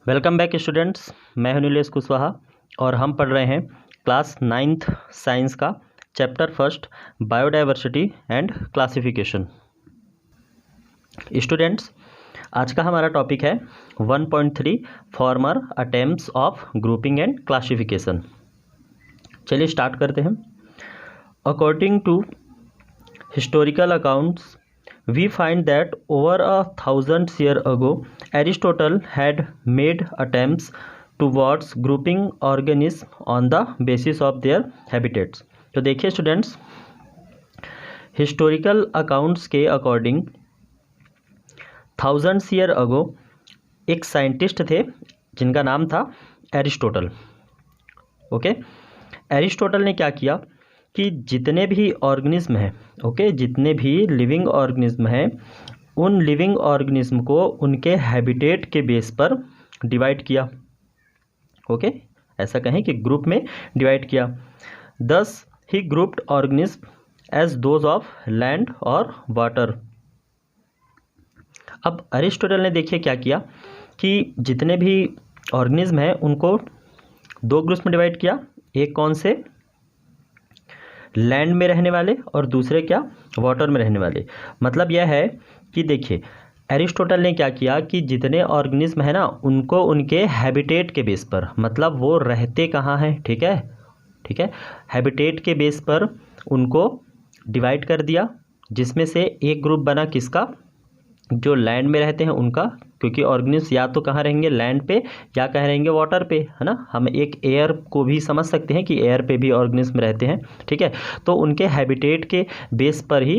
Welcome back students. मैं हूं नीलेश कुशवाहा और हम पढ़ रहे हैं क्लास 9th साइंस का chapter first biodiversity and classification. Students, आज का हमारा टॉपिक है 1.3 former attempts of grouping and classification. चलिए स्टार्ट करते हैं। According to historical accounts we find that over 1,000 years ago Aristotle had made attempts towards grouping organisms on the basis of their habitats। तो देखिए students, historical accounts के according 1000 year ago एक scientist थे जिनका नाम था एरिस्टोटल। ओके, एरिस्टोटल ने क्या किया कि जितने भी ऑर्गेनिज्म हैं, जितने भी लिविंग ऑर्गेनिज्म हैं, उन लिविंग ऑर्गेनिज्म को उनके हैबिटेट के बेस पर डिवाइड किया। ऐसा कहें कि ग्रुप में डिवाइड किया। Thus he grouped organisms as those of land और वाटर। अब एरिस्टोटल ने देखिए क्या किया कि जितने भी ऑर्गेनिज्म हैं उनको दो ग्रुप्स में डिवाइड किया। एक कौन से, लैंड में रहने वाले, और दूसरे क्या, वाटर में रहने वाले। मतलब यह है कि देखिए एरिस्टोटल ने क्या किया कि जितने ऑर्गेनिज्म है ना उनको उनके हैबिटेट के बेस पर, मतलब वो रहते कहाँ हैं, ठीक है, हैबिटेट के बेस पर उनको डिवाइड कर दिया, जिसमें से एक ग्रुप बना किसका, जो लैंड में रहते हैं उनका, क्योंकि ऑर्गेनिज्म या तो कहाँ रहेंगे, लैंड पे, या कहाँ रहेंगे, वाटर पे, है ना। हम एक एयर को भी समझ सकते हैं कि एयर पे भी ऑर्गेनिज्म रहते हैं, ठीक है। तो उनके हैबिटेट के बेस पर ही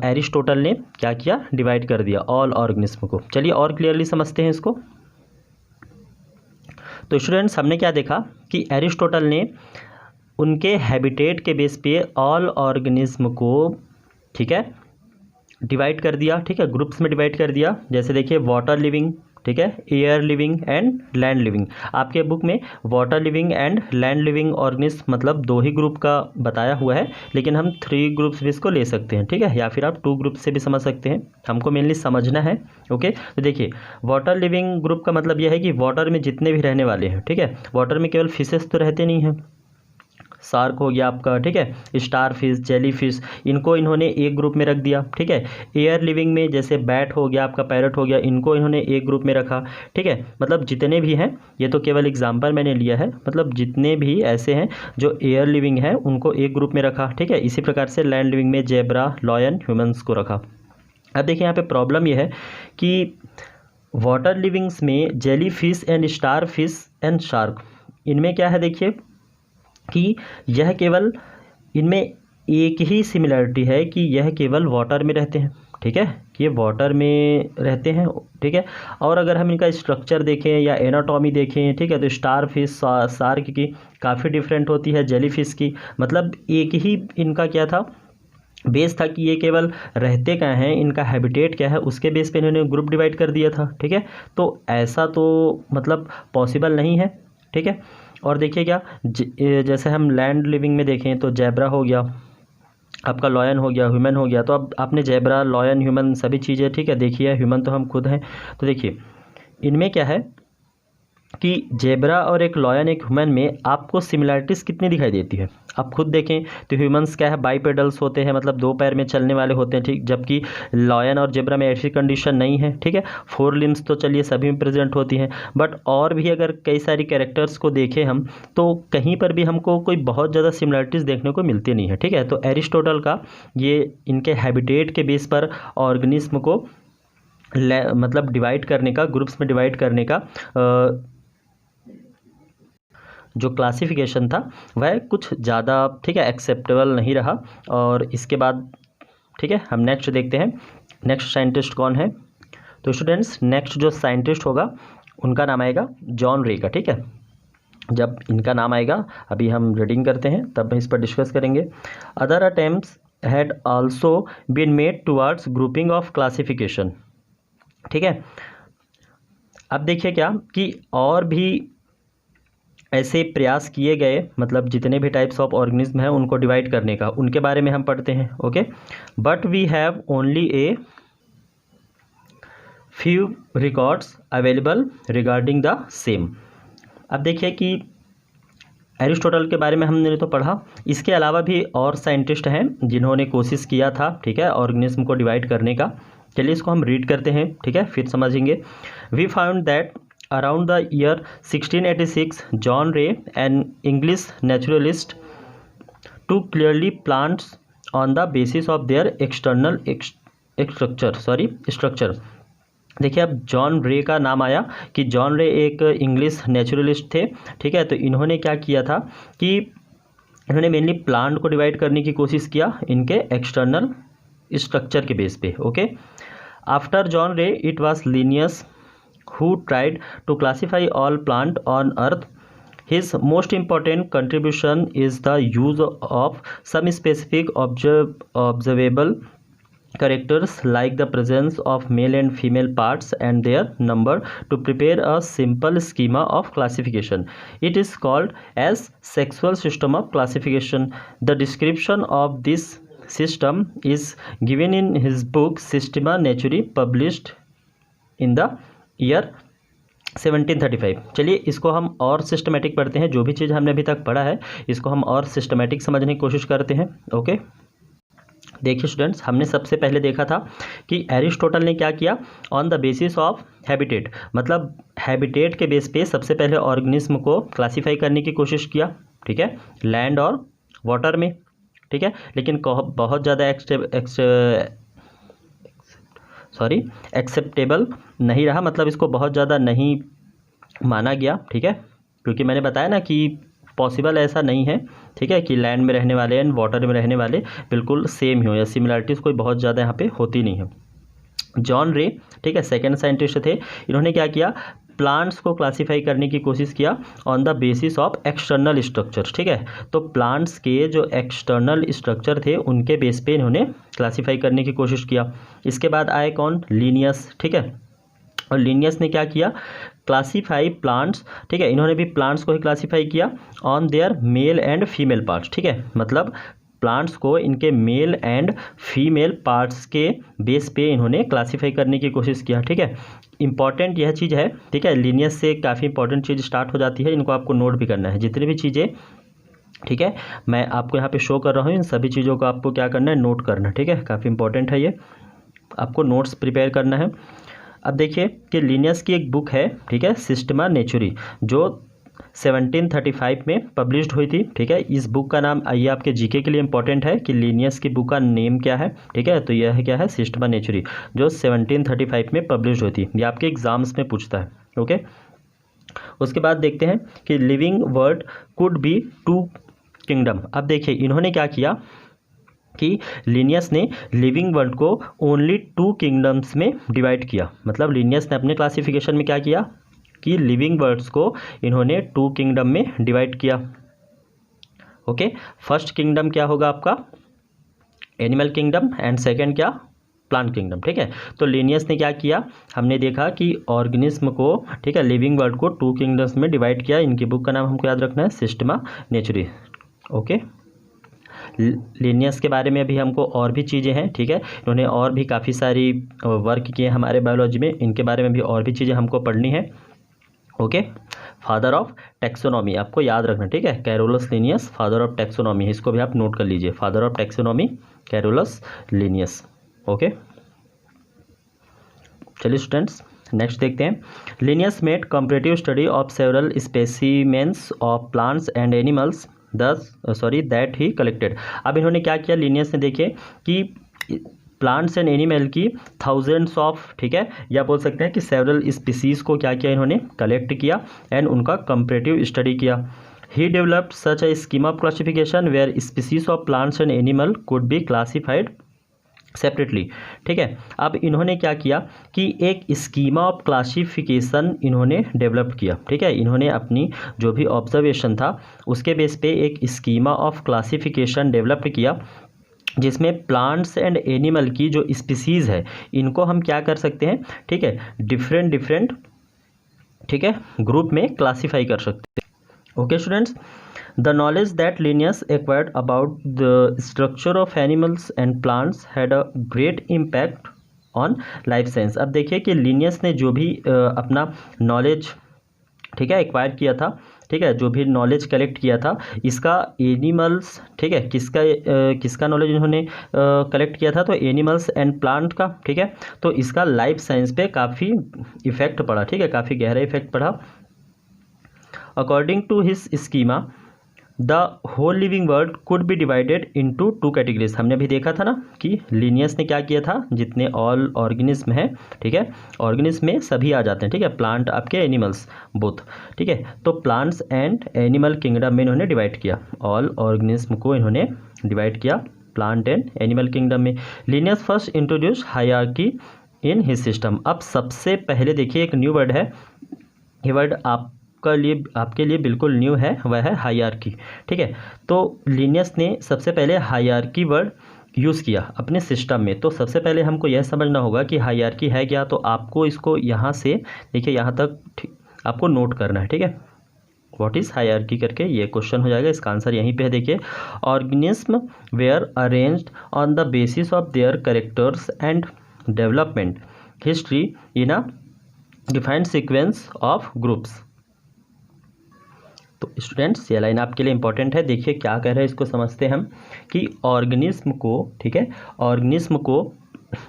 एरिस्टोटल ने क्या किया, डिवाइड कर दिया ऑल ऑर्गेनिज्म को। चलिए और क्लियरली समझते हैं इसको। तो स्टूडेंट्स, हमने क्या देखा कि एरिस्टोटल ने उनके हैबिटेट के बेस पे ऑल ऑर्गेनिज्म को, ठीक है, डिवाइड कर दिया, ठीक है, ग्रुप्स में डिवाइड कर दिया। जैसे देखिए वाटर लिविंग, ठीक है, air living and land living. आपके बुक में water living and land living organism मतलब दो ही ग्रुप का बताया हुआ है, लेकिन हम 3 ग्रुप्स भी इसको ले सकते हैं, ठीक है, या फिर आप 2 ग्रुप से भी समझ सकते हैं। हमको मेनली समझना है। ओके, तो देखिए वाटर लिविंग ग्रुप का मतलब यह है कि वाटर में जितने भी रहने वाले हैं, ठीक है, वाटर में केवल फिशेस तो रहते नहीं हैं। शार्क हो गया आपका, ठीक है, स्टार फिश, जेली फिश, इनको इन्होंने एक ग्रुप में रख दिया, ठीक है। एयर लिविंग में जैसे बैट हो गया, आपका पैरट हो गया, इनको इन्होंने एक ग्रुप में रखा, ठीक है। मतलब जितने भी हैं, ये तो केवल एग्जांपल मैंने लिया है, मतलब जितने भी ऐसे हैं जो एयर लिविंग है उनको एक ग्रुप में रखा, ठीक है। इसी प्रकार से लैंड लिविंग में जेब्रा, लॉयन, ह्यूमंस को रखा। अब देखिए यहाँ पे प्रॉब्लम यह है कि वाटर लिविंग्स में jelly fish and star fish and shark, इनमें क्या है देखिए कि यह केवल, इनमें एक ही सिमिलरिटी है कि यह केवल वाटर में रहते हैं, ठीक है, कि ये वाटर में रहते हैं, ठीक है। और अगर हम इनका स्ट्रक्चर देखें या एनाटॉमी देखें, ठीक है, तो स्टार फिश, शार्क की काफ़ी डिफरेंट होती है जेली फिश की। मतलब एक ही इनका क्या था, बेस था कि ये केवल रहते कहाँ हैं, इनका हैबिटेट क्या है, उसके बेस पे इन्होंने ग्रुप डिवाइड कर दिया था, ठीक है। तो ऐसा तो मतलब पॉसिबल नहीं है, ठीक है। और देखिए क्या, जैसे हम लैंड लिविंग में देखें तो जेब्रा हो गया, आपका लॉयन हो गया, ह्यूमन हो गया। तो अब आपने जेब्रा, लॉयन, ह्यूमन सभी चीज़ें, ठीक है, देखी है। ह्यूमन तो हम खुद हैं। तो देखिए इनमें क्या है कि जेब्रा और एक लॉयन, एक ह्यूमन में आपको सिमिलरिटीज़ कितनी दिखाई देती है। आप खुद देखें तो ह्यूमंस क्या है, बाईपेडल्स होते हैं, मतलब 2 पैर में चलने वाले होते हैं, ठीक, जबकि लॉयन और जेब्रा में ऐसी कंडीशन नहीं है, ठीक है। 4 लिम्स तो चलिए सभी में प्रेजेंट होती हैं, बट और भी अगर कई सारी कैरेक्टर्स को देखें हम तो कहीं पर भी हमको कोई बहुत ज़्यादा सिमिलरिटीज़ देखने को मिलती नहीं है, ठीक है। तो एरिस्टोटल का ये इनके हैबिटेट के बेस पर ऑर्गेनिज्म को मतलब डिवाइड करने का, ग्रुप्स में डिवाइड करने का जो क्लासिफिकेशन था वह कुछ ज़्यादा, ठीक है, एक्सेप्टेबल नहीं रहा। और इसके बाद, ठीक है, हम नेक्स्ट देखते हैं नेक्स्ट साइंटिस्ट कौन है। तो स्टूडेंट्स, नेक्स्ट जो साइंटिस्ट होगा उनका नाम आएगा जॉन रे का, ठीक है। जब इनका नाम आएगा, अभी हम रीडिंग करते हैं तब इस पर डिस्कस करेंगे। Other attempts had also been made towards grouping of classification, ठीक है। अब देखिए क्या कि और भी ऐसे प्रयास किए गए, मतलब जितने भी टाइप्स ऑफ ऑर्गेनिज्म हैं उनको डिवाइड करने का, उनके बारे में हम पढ़ते हैं। Okay, but we have only a few records available regarding the same। अब देखिए कि एरिस्टोटल के बारे में हमने तो पढ़ा, इसके अलावा भी और साइंटिस्ट हैं जिन्होंने कोशिश किया था, ठीक है, ऑर्गेनिज्म को डिवाइड करने का। चलिए इसको हम रीड करते हैं, ठीक है, फिर समझेंगे। We found that around the year 1686 John Ray an English naturalist to clearly plants on the basis of their external structure. देखिए अब जॉन रे का नाम आया कि जॉन रे एक इंग्लिश नेचुरलिस्ट थे, ठीक है। तो इन्होंने क्या किया था कि इन्होंने मेनली प्लांट को डिवाइड करने की कोशिश किया इनके एक्सटर्नल स्ट्रक्चर के बेस पे। Okay, after John Ray it was Linnaeus who tried to classify all plant on earth. His most important contribution is the use of some specific observable characters like the presence of male and female parts and their number to prepare a simple schema of classification. It is called as sexual system of classification. The description of this system is given in his book Systema Naturae published in the year 1735। चलिए इसको हम और systematic पढ़ते हैं। जो भी चीज़ हमने अभी तक पढ़ा है इसको हम और सिस्टमेटिक समझने की कोशिश करते हैं। ओके, देखिए स्टूडेंट्स, हमने सबसे पहले देखा था कि एरिस्टोटल ने क्या किया, on the basis of habitat, मतलब हैबिटेट के बेस पे सबसे पहले ऑर्गेनिज्म को क्लासीफाई करने की कोशिश किया, ठीक है, लैंड और वाटर में, ठीक है। लेकिन बहुत ज़्यादा एक्सेप्टेबल नहीं रहा, मतलब इसको बहुत ज़्यादा नहीं माना गया, ठीक है, क्योंकि मैंने बताया ना कि पॉसिबल ऐसा नहीं है, ठीक है, कि लैंड में रहने वाले एंड वाटर में रहने वाले बिल्कुल सेम ही हो या सिमिलरिटीज़ कोई बहुत ज़्यादा यहाँ पे होती नहीं है। जॉन रे, ठीक है, सेकेंड साइंटिस्ट थे। इन्होंने क्या किया, प्लांट्स को क्लासीफाई करने की कोशिश किया on the basis of external structure, ठीक है। तो प्लांट्स के जो एक्सटर्नल स्ट्रक्चर थे उनके बेस पे इन्होंने क्लासीफाई करने की कोशिश किया। इसके बाद आए कौन, लीनियस, ठीक है। और लीनियस ने क्या किया, क्लासीफाई प्लांट्स, ठीक है, इन्होंने भी प्लांट्स को ही क्लासीफाई किया on their male and female parts, ठीक है, मतलब प्लांट्स को इनके मेल एंड फीमेल पार्ट्स के बेस पे इन्होंने क्लासीफाई करने की कोशिश किया, ठीक है। इंपॉर्टेंट यह चीज़ है, ठीक है, लीनियस से काफ़ी इंपॉर्टेंट चीज़ स्टार्ट हो जाती है, इनको आपको नोट भी करना है, जितनी भी चीज़ें, ठीक है, मैं आपको यहाँ पे शो कर रहा हूँ, इन सभी चीज़ों को आपको क्या करना है, नोट करना है, ठीक है, काफ़ी इंपॉर्टेंट है ये, आपको नोट्स प्रिपेयर करना है। अब देखिए कि लीनियस की एक बुक है, ठीक है, सिस्टमा नेचुरी, जो 1735 में पब्लिश्ड हुई थी, ठीक है। इस बुक का नाम, ये आपके जीके के लिए इंपॉर्टेंट है कि लीनियस की बुक का नेम क्या है, ठीक है। तो यह है क्या है, सिस्टमा नेचुरी, जो 1735 में पब्लिश्ड हुई थी। ये आपके एग्जाम्स में पूछता है। ओके, उसके बाद देखते हैं कि living world could be two kingdom. अब देखिए इन्होंने क्या किया कि लीनियस ने लिविंग वर्ल्ड को ओनली 2 किंगडम्स में डिवाइड किया, मतलब लीनियस ने अपने क्लासिफिकेशन में क्या किया कि लिविंग वर्ड्स को इन्होंने 2 किंगडम में डिवाइड किया। ओके, फर्स्ट किंगडम क्या होगा आपका, एनिमल किंगडम, एंड सेकंड क्या, प्लांट किंगडम, ठीक है। तो लीनियस ने क्या किया, हमने देखा कि ऑर्गेनिज्म को, ठीक है, लिविंग वर्ल्ड को 2 किंगडम्स में डिवाइड किया। इनकी बुक का नाम हमको याद रखना है, सिस्टमा नेचुरी। ओके, लीनियस के बारे में अभी हमको और भी चीज़ें हैं, ठीक है, इन्होंने और भी काफ़ी सारी वर्क किए हमारे बायोलॉजी में, इनके बारे में भी और भी चीज़ें हमको पढ़नी है। ओके, फादर ऑफ टैक्सोनॉमी आपको याद रखना, ठीक है, Carolus Linnaeus father of taxonomy, इसको भी आप नोट कर लीजिए, father of taxonomy Carolus Linnaeus. Okay, चलिए स्टूडेंट्स नेक्स्ट देखते हैं। Linnaeus made comparative study of several specimens of plants and animals that he collected. अब इन्होंने क्या किया, लीनियस ने देखे कि प्लांट्स एंड एनिमल की थाउजेंड्स ऑफ, ठीक है, या बोल सकते हैं कि सेवरल स्पीसीज को क्या किया, इन्होंने कलेक्ट किया एंड उनका कंपैरेटिव स्टडी किया। He developed such a scheme of classification where species of plants and animal could be classified separately, ठीक है। अब इन्होंने क्या किया कि एक स्कीमा ऑफ क्लासिफिकेशन इन्होंने डेवलप किया, ठीक है, इन्होंने अपनी जो भी ऑब्जर्वेशन था उसके बेस पे एक स्कीमा ऑफ क्लासिफिकेशन डेवलप किया, जिसमें प्लांट्स एंड एनिमल की जो स्पीसीज़ है इनको हम क्या कर सकते हैं, ठीक है, डिफरेंट, ठीक है, ग्रुप में क्लासीफाई कर सकते हैं। Okay students, the knowledge that Linnaeus acquired about the structure of animals and plants had a great impact on life science. अब देखिए कि लिनियस ने जो भी अपना नॉलेज, ठीक है, एक्वायर किया था, ठीक है, जो भी नॉलेज कलेक्ट किया था, इसका एनिमल्स, ठीक है, किसका नॉलेज इन्होंने कलेक्ट किया था, तो एनिमल्स एंड प्लांट का, ठीक है। तो इसका लाइफ साइंस पे काफ़ी इफेक्ट पड़ा, ठीक है, काफ़ी गहरा इफेक्ट पड़ा। According to his schema the whole living world could be divided into 2 categories. हमने अभी देखा था ना कि लिनियस ने क्या किया था, जितने ऑल ऑर्गेनिज्म हैं, ठीक है, ऑर्गेनिज्म में सभी आ जाते हैं, ठीक है, प्लांट आपके एनिमल्स बोथ, ठीक है। तो प्लांट्स एंड एनिमल किंगडम में इन्होंने डिवाइड किया, ऑल ऑर्गेनिज्म को इन्होंने डिवाइड किया प्लांट एंड एनिमल किंगडम में। Linnaeus first introduce hierarchy in his system. अब सबसे पहले देखिए एक न्यू वर्ड है, ये वर्ड आपके लिए बिल्कुल न्यू है, वह है हायरार्की, ठीक है। तो लिनियस ने सबसे पहले हायरार्की वर्ड यूज़ किया अपने सिस्टम में। तो सबसे पहले हमको यह समझना होगा कि हायरार्की है क्या। तो आपको इसको यहाँ से देखिए यहाँ तक आपको नोट करना है, ठीक है, व्हाट इज़ हायरार्की करके ये क्वेश्चन हो जाएगा। इसका आंसर यहीं पे है, देखिए, organism were arranged on the basis of their characters and development history in a defined sequence of groups. तो स्टूडेंट्स ये लाइन आपके लिए इंपॉर्टेंट है। देखिए क्या कह रहे हैं, इसको समझते हैं हम कि ऑर्गेनिज्म को, ठीक है, ऑर्गेनिज्म को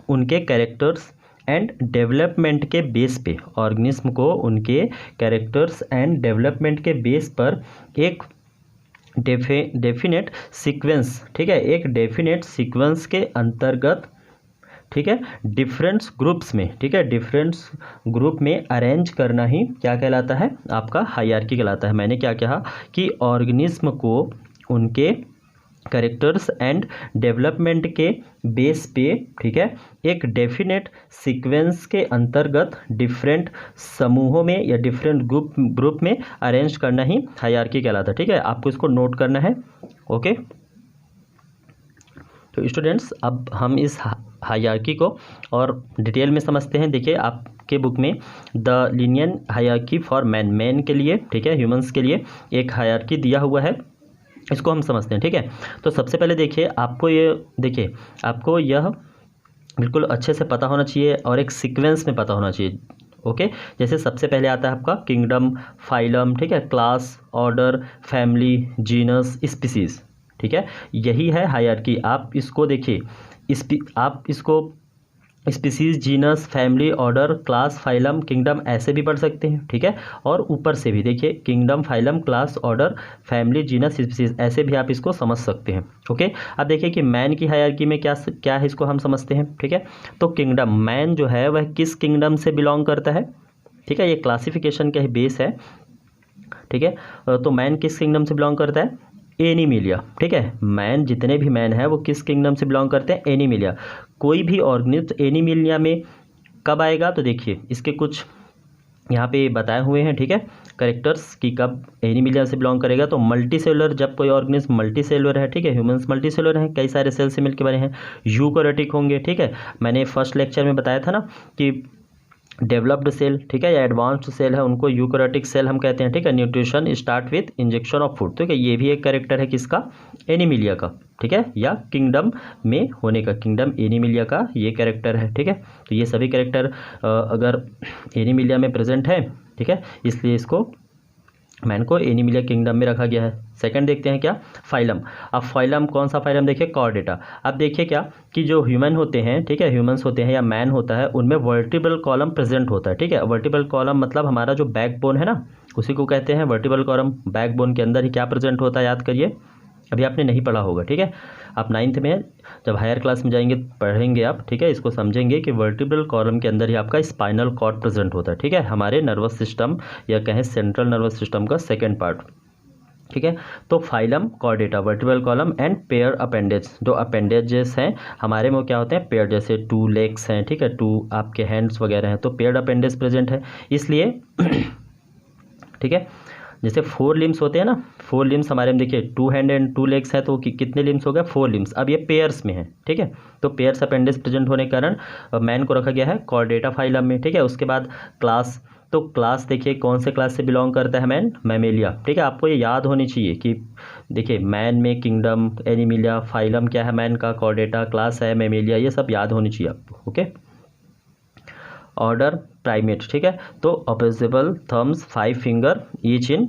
उनके कैरेक्टर्स एंड डेवलपमेंट के बेस पे, ऑर्गेनिज्म को उनके कैरेक्टर्स एंड डेवलपमेंट के बेस पर एक डेफिनेट सीक्वेंस, ठीक है, एक डेफिनेट सीक्वेंस के अंतर्गत, ठीक है, डिफरेंट्स ग्रुप्स में, ठीक है, डिफरेंट्स ग्रुप में अरेंज करना ही क्या कहलाता है, आपका हायरार्की कहलाता है। मैंने क्या कहा कि ऑर्गेनिज्म को उनके कैरेक्टर्स एंड डेवलपमेंट के बेस पे, ठीक है, एक डेफिनेट सीक्वेंस के अंतर्गत डिफरेंट समूहों में या डिफरेंट ग्रुप में अरेंज करना ही हायरार्की कहलाता है, ठीक है। आपको इसको नोट करना है, ओके। तो स्टूडेंट्स अब हम इस हायरार्की को और डिटेल में समझते हैं। देखिए आपके बुक में the Linnaean hierarchy for man के लिए, ठीक है, ह्यूमंस के लिए एक हायरार्की दिया हुआ है, इसको हम समझते हैं, ठीक है। तो सबसे पहले देखिए आपको यह बिल्कुल अच्छे से पता होना चाहिए और एक सीक्वेंस में पता होना चाहिए, ओके। जैसे सबसे पहले आता है आपका किंगडम, फाइलम, ठीक है, class, order, family, genus, species, ठीक है, यही है हायरार्की। आप इसको देखिए, आप इसको species, genus, family, order, class, phylum, kingdom ऐसे भी पढ़ सकते हैं, ठीक है। और ऊपर से भी देखिए kingdom, phylum, class, order, family, genus, species ऐसे भी आप इसको समझ सकते हैं, ओके। अब देखिए कि मैन की हायरार्की में क्या है, इसको हम समझते हैं, ठीक है। तो किंगडम, मैन जो है वह किस किंगडम से बिलोंग करता है, ठीक है, ये क्लासिफिकेशन का ही बेस है, ठीक है। तो मैन किस किंगडम से बिलोंग करता है, एनिमिलिया, ठीक है। मैन, जितने भी मैन है वो किस किंगडम से बिलोंग करते हैं, एनिमिलिया। कोई भी ऑर्गेनिज्म एनिमिलिया में कब आएगा, तो देखिए इसके कुछ यहाँ पे बताए हुए हैं, ठीक है, कैरेक्टर्स की कब एनिमिलिया से बिलोंग करेगा। तो मल्टी सेलुलर, जब कोई ऑर्गेनिज्म मल्टी सेलुलर है, ठीक है, ह्यूमंस मल्टी सेलुलर हैं, कई सारे सेल से मिलकर बने हैं, यूकैरियोटिक होंगे, ठीक है। मैंने फर्स्ट लेक्चर में बताया था ना कि डेवलप्ड सेल, ठीक है, या एडवांस्ड सेल है, उनको यूकैरियोटिक सेल हम कहते हैं, ठीक है। Nutrition start with injection of food, ठीक है, ये भी एक कैरेक्टर है किसका, एनिमिलिया का, ठीक है, या किंगडम में होने का, किंगडम एनिमिलिया का ये कैरेक्टर है, ठीक है। तो ये सभी कैरेक्टर अगर एनिमिलिया में प्रेजेंट है, ठीक है, इसलिए इसको मैन को एनिमिलिया किंगडम में रखा गया है। सेकंड देखते हैं क्या, फाइलम। अब फाइलम कौन सा फाइलम, देखिए कॉर्डेटा। अब देखिए क्या कि जो ह्यूमन होते हैं, ठीक है, ह्यूमंस होते हैं या मैन होता है, उनमें वर्टिब्रल कॉलम प्रेजेंट होता है, ठीक है। वर्टिब्रल कॉलम मतलब हमारा जो बैकबोन है ना, उसी को कहते हैं वर्टिब्रल कॉलम। बैकबोन के अंदर ही क्या प्रेजेंट होता है, याद करिए, अभी आपने नहीं पढ़ा होगा, ठीक है, आप 9th में जब हायर क्लास में जाएंगे पढ़ेंगे आप, ठीक है, इसको समझेंगे कि वर्टिब्रल कॉलम के अंदर ही आपका स्पाइनल कॉर्ड प्रेजेंट होता है, ठीक है, हमारे नर्वस सिस्टम या कहें सेंट्रल नर्वस सिस्टम का सेकेंड पार्ट, ठीक है। तो phylum, Chordata, vertebral column and pair appendage. जो अपेंडेजेस हैं हमारे में क्या होते हैं, पेयर, जैसे 2 लेग्स हैं, ठीक है, 2 आपके हैंड्स वगैरह हैं, तो पेयर अपेंडेज प्रेजेंट है, इसलिए ठीक है। जैसे 4 लिम्स होते हैं ना, 4 लिम्स हमारे में देखिए 2 हैंड एंड 2 लेग्स है, तो कितने लिम्स हो गए, 4 लिम्स। अब ये पेयर्स में है, ठीक है, तो पेयर्स अपेंडेज प्रेजेंट होने के कारण मैन को रखा गया है कॉर्डेटा फाइलम में, ठीक है। उसके बाद क्लास, तो क्लास देखिए कौन से क्लास से बिलोंग करता है मैन, मैमेलिया, ठीक है। आपको ये याद होनी चाहिए कि देखिए मैन में किंगडम, एनिमिलिया, फाइलम क्या है मैन का, कॉर्डेटा, क्लास है मैमेलिया, ये सब याद होनी चाहिए आपको, ओके। ऑर्डर प्राइमेट, ठीक है। तो ऑपोजिबल थम्स 5 फिंगर ईच इन,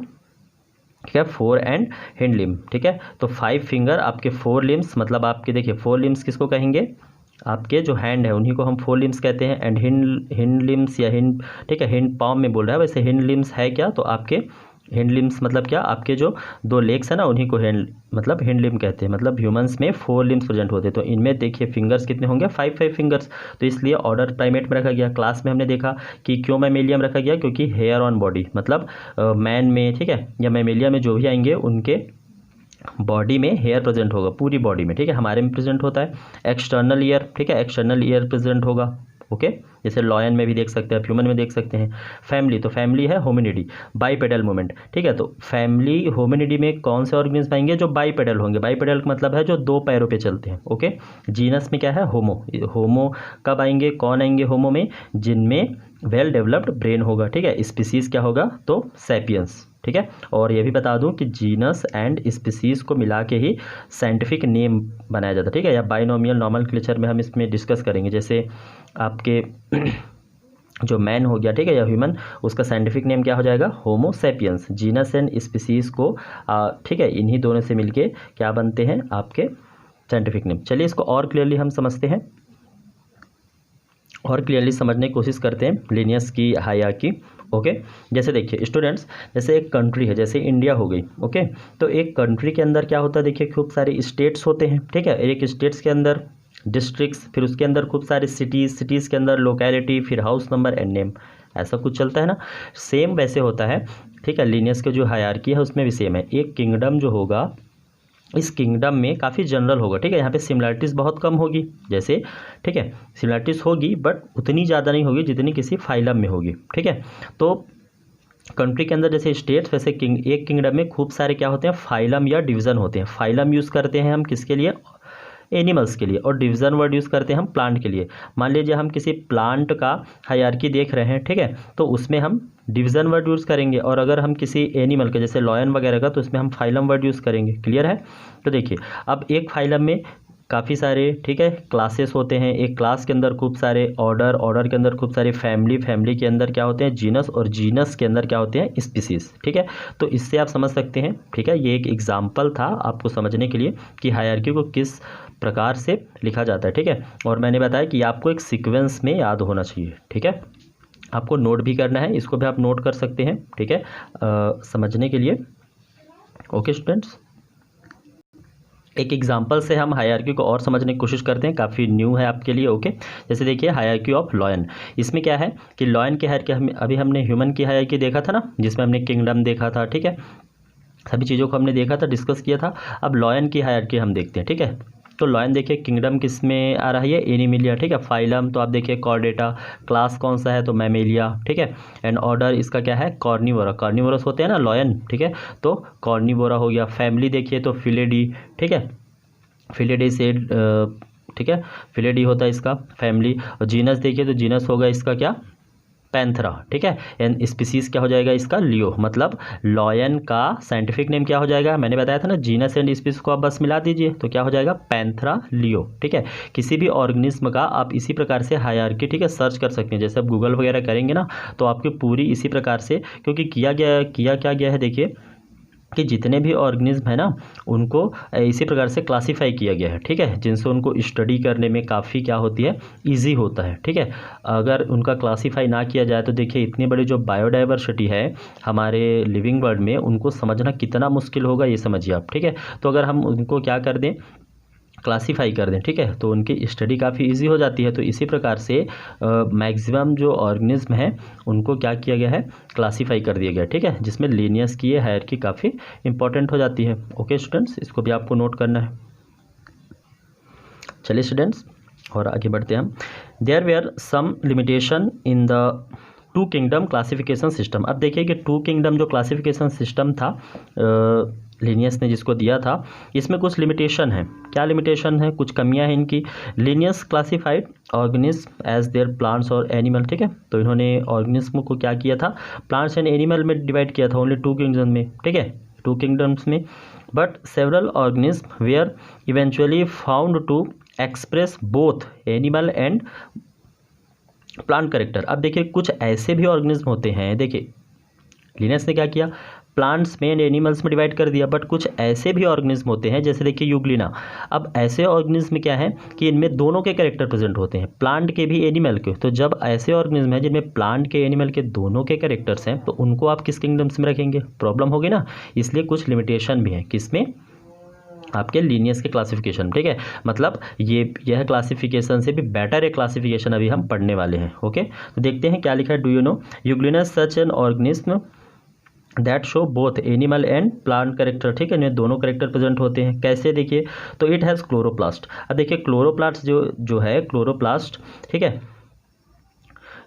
ठीक है, 4 एंड हिंड लिम्ब, ठीक है। तो 5 फिंगर आपके 4 लिम्स, मतलब आपके देखिए 4 लिम्स किसको कहेंगे, आपके जो हैंड है उन्हीं को हम 4 लिम्स कहते हैं। एंड हिंड लिम्स या हिंड, ठीक है, हिंड पाम में बोल रहा है, वैसे हिंड लिम्स है क्या, तो आपके हिंड लिम्स मतलब क्या, आपके जो 2 लेग्स है ना उन्हीं को हैंड मतलब हिंड लिम्ब कहते हैं। मतलब ह्यूमंस में 4 लिम्स प्रेजेंट होते हैं, तो इनमें देखिए फिंगर्स कितने होंगे, 5 फिंगर्स। तो इसलिए ऑर्डर प्राइमेट में रखा गया। क्लास में हमने देखा कि क्यों मैमेलियम रखा गया, क्योंकि हेयर ऑन बॉडी, मतलब मैन में, ठीक है, या मैमेलिया में जो भी आएंगे उनके बॉडी में हेयर प्रेजेंट होगा, पूरी बॉडी में, ठीक है, हमारे में प्रेजेंट होता है। एक्सटर्नल ईयर, ठीक है, एक्सटर्नल ईयर प्रेजेंट होगा, ओके, जैसे लॉयन में भी देख सकते हैं, ह्यूमन में देख सकते हैं। फैमिली, तो फैमिली है होमिनिडी, बाईपेडल मूवमेंट, ठीक है। तो फैमिली होमिनिडी में कौन से ऑर्गेनिज्म आएंगे, जो बाईपेडल होंगे। बाईपेडल का मतलब है जो 2 पैरों पे चलते हैं, ओके। जीनस में क्या है, होमो। होमो कब आएंगे, कौन आएंगे होमो में, जिनमें वेल डेवलप्ड ब्रेन होगा, ठीक है। स्पीसीज क्या होगा, तो सैपियंस, ठीक है। और ये भी बता दूं कि जीनस एंड स्पीसीज को मिला के ही साइंटिफिक नेम बनाया जाता है, ठीक है, या बाइनोमियल नॉमेनक्लेचर में हम इसमें डिस्कस करेंगे। जैसे आपके जो मैन हो गया, ठीक है, या ह्यूमन, उसका साइंटिफिक नेम क्या हो जाएगा, Homo sapiens. Genus and species को ठीक है, इन्हीं दोनों से मिलके क्या बनते हैं आपके साइंटिफिक नेम। चलिए इसको और क्लियरली हम समझते हैं, और क्लियरली समझने की कोशिश करते हैं लिनियस की हायरार्की, ओके। जैसे देखिए स्टूडेंट्स, जैसे एक कंट्री है, जैसे इंडिया हो गई, ओके। तो एक कंट्री के अंदर क्या होता है, देखिए खूब सारे स्टेट्स होते हैं, ठीक है। एक स्टेट्स के अंदर डिस्ट्रिक्ट्स, फिर उसके अंदर खूब सारे सिटीज़, सिटीज़ के अंदर लोकेलिटी, फिर हाउस नंबर एंड नेम, ऐसा कुछ चलता है ना। सेम वैसे होता है, ठीक है, लिनियस के जो हायरार्की है उसमें भी सेम है। एक किंगडम जो होगा, इस किंगडम में काफ़ी जनरल होगा, ठीक है, यहाँ पे सिमिलरिटीज़ बहुत कम होगी, जैसे, ठीक है, सिमिलरिटीज़ होगी बट उतनी ज़्यादा नहीं होगी जितनी किसी फाइलम में होगी, ठीक है। तो कंट्री के अंदर जैसे स्टेट्स, वैसे एक किंगडम में खूब सारे क्या होते हैं, फाइलम या डिवीज़न होते हैं। फाइलम यूज़ करते हैं हम किसके लिए, एनिमल्स के लिए, और डिवीज़न वर्ड यूज़ करते हैं हम प्लांट के लिए। मान लीजिए हम किसी प्लांट का हायरार्की देख रहे हैं, ठीक है, तो उसमें हम डिवीज़न वर्ड यूज़ करेंगे, और अगर हम किसी एनिमल के जैसे लॉयन वगैरह का, तो इसमें हम फाइलम वर्ड यूज़ करेंगे। क्लियर है। तो देखिए अब एक फाइलम में काफ़ी सारे, ठीक है, क्लासेस होते हैं। एक क्लास के अंदर खूब सारे ऑर्डर, ऑर्डर के अंदर खूब सारे फैमिली, फैमिली के अंदर क्या होते हैं, जीनस, और जीनस के अंदर क्या होते हैं, स्पीसीज, ठीक है। तो इससे आप समझ सकते हैं, ठीक है, ये एक एग्जाम्पल था आपको समझने के लिए कि हायरार्की को किस प्रकार से लिखा जाता है, ठीक है। और मैंने बताया कि आपको एक सीक्वेंस में याद होना चाहिए, ठीक है, आपको नोट भी करना है, इसको भी आप नोट कर सकते हैं, ठीक है, समझने के लिए, ओके स्टूडेंट्स। एक एग्जांपल से हम हायरार्की को और समझने की कोशिश करते हैं, काफ़ी न्यू है आपके लिए, ओके। जैसे देखिए हायरार्की ऑफ लॉयन, इसमें क्या है कि लॉयन की हायरार्की, अभी हमने ह्यूमन की हायरार्की देखा था ना, जिसमें हमने किंगडम देखा था, ठीक है, सभी चीज़ों को हमने देखा था, डिस्कस किया था। अब लॉयन की हायरार्की हम देखते हैं, ठीक है। तो लॉयन देखिए किंगडम किस में आ रहा है, ये एनिमिलिया, ठीक है। फाइलम तो आप देखिए कॉर्डेटा, क्लास कौन सा है, तो मैमेलिया, ठीक है। एंड ऑर्डर इसका क्या है, कॉर्निवोरा, कॉर्निवोरस होते हैं ना लॉयन, ठीक है, तो कॉर्निवोरा हो गया। फैमिली देखिए तो फिलेडी, ठीक है, फिलेडी से, ठीक है, फिलेडी होता है इसका फैमिली। और जीनस देखिए तो जीनस होगा इसका क्या, पैंथरा, ठीक है। एंड स्पीसीज क्या हो जाएगा इसका, लियो। मतलब लॉयन का साइंटिफिक नेम क्या हो जाएगा, मैंने बताया था ना, जीनस एंड स्पीसीज को आप बस मिला दीजिए तो क्या हो जाएगा, पैंथरा लियो, ठीक है। किसी भी ऑर्गेनिज्म का आप इसी प्रकार से हायरार्की, ठीक है, सर्च कर सकते हैं। जैसे आप गूगल वगैरह करेंगे ना, तो आपकी पूरी इसी प्रकार से, क्योंकि किया क्या गया है, देखिए कि जितने भी ऑर्गेनिज्म है ना, उनको इसी प्रकार से क्लासीफाई किया गया है, ठीक है, जिनसे उनको स्टडी करने में काफ़ी क्या होती है, इजी होता है, ठीक है। अगर उनका क्लासीफाई ना किया जाए तो देखिए इतनी बड़ी जो बायोडाइवर्सिटी है हमारे लिविंग वर्ल्ड में, उनको समझना कितना मुश्किल होगा, ये समझिए आप, ठीक है। तो अगर हम उनको क्या कर दें, क्लासीफाई कर दें, ठीक है, तो उनकी स्टडी काफ़ी इजी हो जाती है। तो इसी प्रकार से मैक्सिमम जो ऑर्गेनिज्म है उनको क्या किया गया है, क्लासीफाई कर दिया गया, ठीक है, जिसमें लिनियस की ये हायरार्की काफ़ी इंपॉर्टेंट हो जाती है, ओके स्टूडेंट्स, इसको भी आपको नोट करना है। चलिए स्टूडेंट्स और आगे बढ़ते हैं हम। There were some limitation in the 2 kingdom classification system. अब देखिए कि 2 किंगडम जो क्लासिफिकेशन सिस्टम था लिनियस ने जिसको दिया था, इसमें कुछ लिमिटेशन है। क्या लिमिटेशन है, कुछ कमियां हैं इनकी। Linnaeus classified organism as their plants और एनिमल, ठीक है। तो इन्होंने ऑर्गेनिज्म को क्या किया था, प्लांट्स एंड एनिमल में डिवाइड किया था, ओनली 2 किंगडम में, ठीक है, 2 किंगडम्स में। But several organism were eventually found to express both animal and plant character, अब देखिए कुछ ऐसे भी ऑर्गेनिज्म होते हैं, देखिए लिनस ने क्या किया, प्लांट्स में एंड एनिमल्स में डिवाइड कर दिया, बट कुछ ऐसे भी ऑर्गेनिज्म होते हैं जैसे देखिए यूग्लिना। अब ऐसे ऑर्गेनिज्म में क्या है कि इनमें दोनों के कैरेक्टर प्रेजेंट होते हैं, प्लांट के भी एनिमल के। तो जब ऐसे ऑर्गेनिज्म है जिनमें प्लांट के एनिमल के दोनों के कैरेक्टर्स हैं, तो उनको आप किस किंगडम्स में रखेंगे, प्रॉब्लम होगी ना। इसलिए कुछ लिमिटेशन भी है किसमें, आपके लीनियस के क्लासिफिकेशन, ठीक है। मतलब यह क्लासिफिकेशन से भी बेटर है क्लासिफिकेशन अभी हम पढ़ने वाले हैं। ओके, तो देखते हैं क्या लिखा है। Do you know euglenas such an organism that show both animal and plant character, ठीक है, इनमें दोनों करेक्टर प्रेजेंट होते हैं। कैसे, देखिए, तो इट हैज़ क्लोरोप्लास्ट। अब देखिए क्लोरोप्लास्ट जो है क्लोरोप्लास्ट, ठीक है,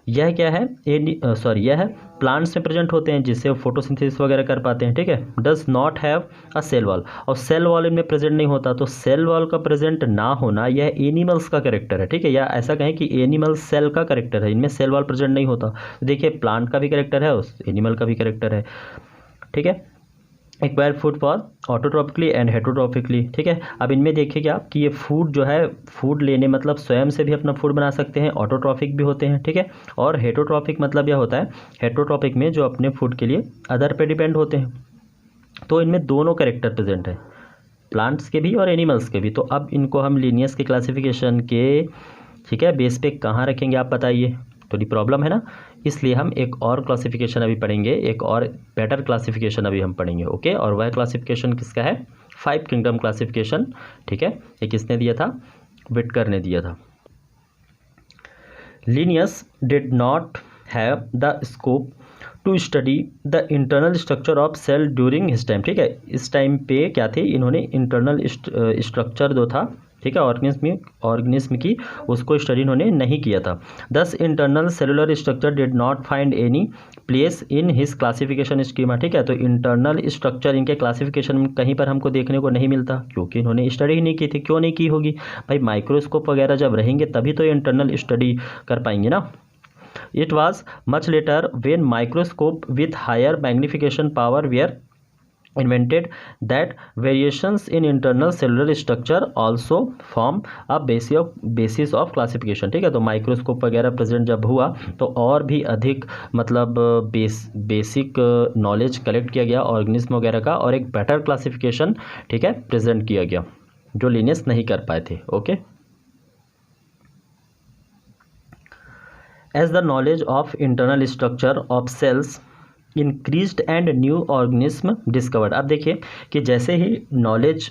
यह क्या है, यह है प्लांट्स में प्रेजेंट होते हैं जिससे वो फोटोसिंथेसिस वगैरह कर पाते हैं, ठीक है। Does not have a cell wall, और सेल वॉल इनमें प्रेजेंट नहीं होता। तो सेल वॉल का प्रेजेंट ना होना यह एनिमल्स का कैरेक्टर है, ठीक है, या ऐसा कहें कि एनिमल सेल का कैरेक्टर है, इनमें सेल वॉल प्रेजेंट नहीं होता। देखिए प्लांट का भी कैरेक्टर है, उस एनिमल का भी कैरेक्टर है, ठीक है। एक्वायर फूड फॉर ऑटोट्रॉपिकली एंड हेटरोट्रॉपिकली, ठीक है। अब इनमें देखिए क्या कि ये फूड जो है, फूड लेने मतलब स्वयं से भी अपना फूड बना सकते हैं, ऑटोट्रॉपिक भी होते हैं, ठीक है। और हेटरोट्रॉपिक मतलब यह होता है, हेटरोट्रॉपिक में जो अपने फूड के लिए अदर पे डिपेंड होते हैं। तो इनमें दोनों कैरेक्टर प्रेजेंट है, प्लांट्स के भी और एनिमल्स के भी। तो अब इनको हम लीनियस के क्लासिफिकेशन के, ठीक है, बेस पे कहाँ रखेंगे आप बताइए, थोड़ी प्रॉब्लम है ना। इसलिए हम एक और क्लासिफिकेशन अभी पढ़ेंगे, एक और बेटर क्लासिफिकेशन अभी हम पढ़ेंगे। ओके, और वह क्लासिफिकेशन किसका है, 5 किंगडम क्लासिफिकेशन, ठीक है। ये किसने दिया था, विटकर ने दिया था। Linnaeus did not have the scope to study the internal structure of cell during his time, ठीक है। इस टाइम पे क्या थे, इन्होंने इंटरनल स्ट्रक्चर जो था, ठीक है, ऑर्गेनिज्म की, उसको स्टडी इन्होंने नहीं किया था। दस internal cellular structure did not find any place in his classification schema, ठीक है। तो इंटरनल स्ट्रक्चर इनके क्लासिफिकेशन में कहीं पर हमको देखने को नहीं मिलता, क्योंकि इन्होंने स्टडी ही नहीं की थी। क्यों नहीं की होगी भाई, माइक्रोस्कोप वगैरह जब रहेंगे तभी तो इंटरनल स्टडी कर पाएंगे ना। It was much later when microscope with higher magnification power were invented that variations in internal cellular structure also form a basis of classification, ठीक है। तो माइक्रोस्कोप वगैरह प्रेजेंट जब हुआ तो और भी अधिक मतलब बेसिक नॉलेज कलेक्ट किया गया ऑर्गेनिज्म वगैरह का, और एक बेटर क्लासिफिकेशन, ठीक है, प्रेजेंट किया गया, जो लिनियस नहीं कर पाए थे। Okay, as the knowledge of internal structure of cells increased and new organism discovered। अब देखिए कि जैसे ही नॉलेज,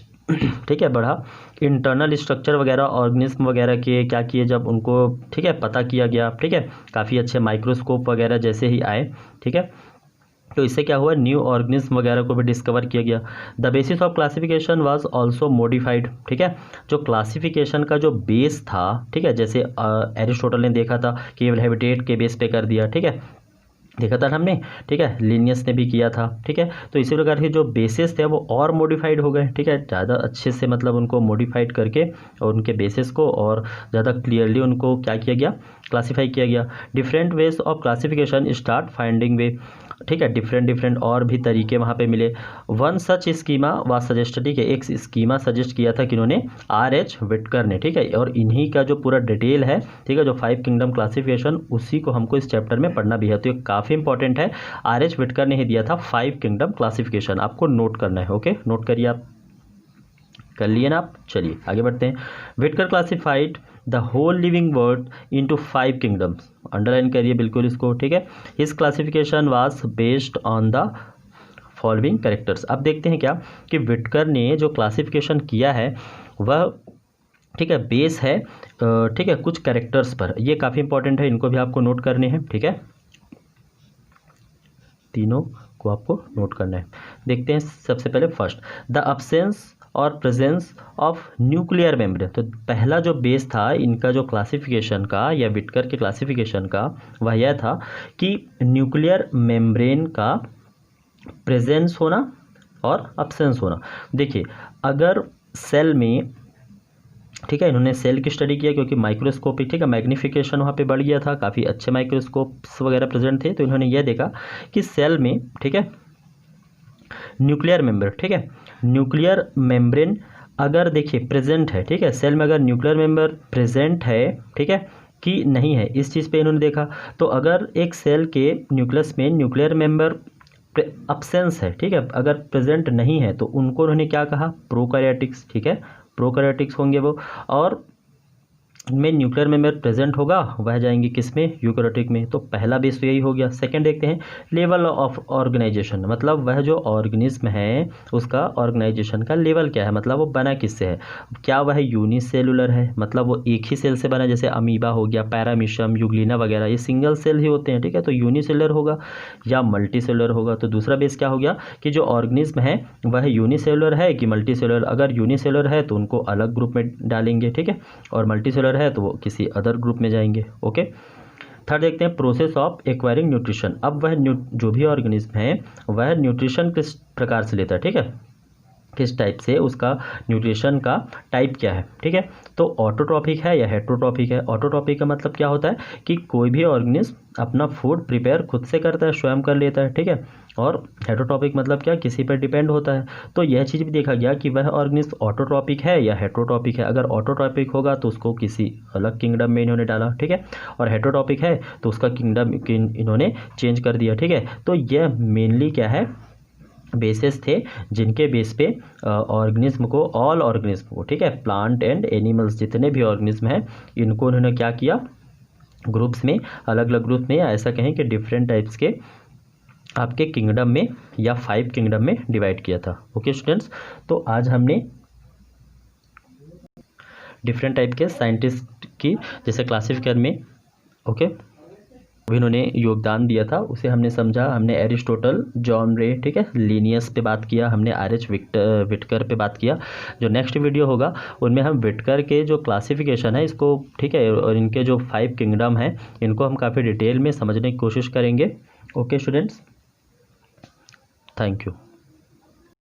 ठीक है, बढ़ा, इंटरनल स्ट्रक्चर वगैरह ऑर्गेनिज्म वगैरह के क्या किए, जब उनको, ठीक है, पता किया गया, ठीक है, काफ़ी अच्छे माइक्रोस्कोप वगैरह जैसे ही आए, ठीक है, तो इससे क्या हुआ, न्यू ऑर्गेनिज्म वगैरह को भी डिस्कवर किया गया। The basis of classification was also modified, ठीक है। जो क्लासिफिकेशन का जो बेस था, ठीक है, जैसे एरिस्टोटल ने देखा था कि हैबिटेट के बेस पे कर दिया, ठीक है, देखा था हमने, ठीक है, लिनियस ने भी किया था, ठीक है। तो इसी प्रकार के जो बेसिस थे वो और मॉडिफाइड हो गए, ठीक है, ज़्यादा अच्छे से मतलब उनको मॉडिफाइड करके और उनके बेसिस को और ज़्यादा क्लियरली उनको क्या किया गया, क्लासीफाई किया गया। Different ways of classification start finding way, ठीक है, डिफरेंट और भी तरीके वहाँ पे मिले। One such schema was suggest, ठीक है, एक स्कीमा सजेस्ट किया था किन्होंने, R.H. विटकर ने, ठीक है। और इन्हीं का जो पूरा डिटेल है, ठीक है, जो 5 किंगडम क्लासिफिकेशन, उसी को हमको इस चैप्टर में पढ़ना भी है। तो ये काफ़ी इंपॉर्टेंट है, R.H. विटकर ने ही दिया था 5 किंगडम क्लासिफिकेशन, आपको नोट करना है। ओके, नोट करिए, आप कर लिए ना आप। चलिए आगे बढ़ते हैं। Whittaker classified the whole living world into 5 kingdoms, underline करिए बिल्कुल इसको, ठीक है। His classification was based on the following characters. अब देखते हैं क्या कि विटकर ने जो क्लासिफिकेशन किया है वह, ठीक है, बेस है, ठीक है, कुछ कैरेक्टर्स पर। ये काफ़ी इंपॉर्टेंट है, इनको भी आपको नोट करने हैं, ठीक है, तीनों को आपको नोट करना है। देखते हैं सबसे पहले फर्स्ट, द अब्सेंस और प्रेजेंस ऑफ न्यूक्लियर मेम्ब्रेन। तो पहला जो बेस था इनका जो क्लासिफिकेशन का, या विटकर के क्लासिफिकेशन का, वह यह था कि न्यूक्लियर मेम्ब्रेन का प्रेजेंस होना और अब्सेंस होना। देखिए अगर सेल में, ठीक है, इन्होंने सेल की स्टडी किया क्योंकि माइक्रोस्कोपिक, ठीक है, मैग्नीफिकेशन वहाँ पे बढ़ गया था, काफ़ी अच्छे माइक्रोस्कोप्स वगैरह प्रेजेंट थे। तो इन्होंने यह देखा कि सेल में, ठीक है, न्यूक्लियर मेम्ब्रेन, ठीक है, न्यूक्लियर मेम्ब्रेन अगर देखिए प्रेजेंट है, ठीक है, सेल में अगर न्यूक्लियर मेम्ब्रेन प्रेजेंट है, ठीक है, कि नहीं है, इस चीज़ पे इन्होंने देखा। तो अगर एक सेल के न्यूक्लियस में न्यूक्लियर मेंबर अब्सेंस है, ठीक है, अगर प्रेजेंट नहीं है तो उनको उन्होंने क्या कहा, प्रोकैरियोटिक्स, ठीक है, प्रोकैरियोटिक्स होंगे वो। और में न्यूक्लियर मेंबर प्रेजेंट होगा वह जाएंगे किस में, यूकैरियोटिक में। तो पहला बेस तो यही हो गया। सेकंड देखते हैं लेवल ऑफ ऑर्गेनाइजेशन, मतलब वह जो ऑर्गेनिज्म है उसका ऑर्गेनाइजेशन का लेवल क्या है, मतलब वो बना किससे है। क्या वह यूनिसेलुलर है, मतलब वो एक ही सेल से बना, जैसे अमीबा हो गया, पैरामीशियम, यूग्लिना वगैरह, ये सिंगल सेल ही होते हैं, ठीक है, तो यूनिसेलुलर होगा या मल्टीसेलुलर होगा। तो दूसरा बेस क्या हो गया कि जो ऑर्गेनिज्म है वह यूनिसेलुलर है कि मल्टीसेलुलर। अगर यूनिसेलुलर है तो उनको अलग ग्रुप में डालेंगे, ठीक है, और मल्टीसेलुलर है तो वो किसी अदर ग्रुप में जाएंगे। ओके, थर्ड देखते हैं प्रोसेस ऑफ एक्वायरिंग न्यूट्रिशन। अब वह जो भी ऑर्गेनिज्म है वह न्यूट्रिशन किस प्रकार से लेता है, ठीक है, किस टाइप से, उसका न्यूट्रिशन का टाइप क्या है, ठीक है। तो ऑटोट्रॉपिक है या हेट्रोट्रॉपिक है। ऑटोट्रॉपिक का मतलब क्या होता है कि कोई भी ऑर्गेनिज्म अपना फूड प्रिपेयर खुद से करता है, स्वयं कर लेता है, ठीक है। और हेट्रोट्रॉपिक मतलब क्या, किसी पर डिपेंड होता है। तो यह चीज़ भी देखा गया कि वह ऑर्गेनिज्म ऑटोट्रॉपिक है या हेट्रोट्रॉपिक है। अगर ऑटोट्रॉपिक होगा तो उसको किसी अलग किंगडम में इन्होंने डाला, ठीक है, और हेट्रोट्रॉपिक है तो उसका किंगडम इन्होंने चेंज कर दिया, ठीक है। तो यह मेनली क्या है, बेसिस थे जिनके बेस पे ऑर्गेनिज्म को, ऑल ऑर्गेनिज्म को, ठीक है, प्लांट एंड एनिमल्स, जितने भी ऑर्गेनिज्म हैं इनको उन्होंने क्या किया, ग्रुप्स में, अलग अलग ग्रुप में, या ऐसा कहें कि डिफरेंट टाइप्स के आपके किंगडम में या 5 किंगडम में डिवाइड किया था। ओके स्टूडेंट्स, तो आज हमने डिफरेंट टाइप के साइंटिस्ट की जैसे क्लासिफिकेशन में, ओके, इन्होंने योगदान दिया था उसे हमने समझा। हमने एरिस्टोटल, जॉन रे, ठीक है, लिनियस पे बात किया, हमने आर.एच. विटकर पे बात किया। जो नेक्स्ट वीडियो होगा उनमें हम विटकर के जो क्लासिफिकेशन है इसको, ठीक है, और इनके जो 5 किंगडम हैं इनको हम काफ़ी डिटेल में समझने की कोशिश करेंगे। Okay students, thank you.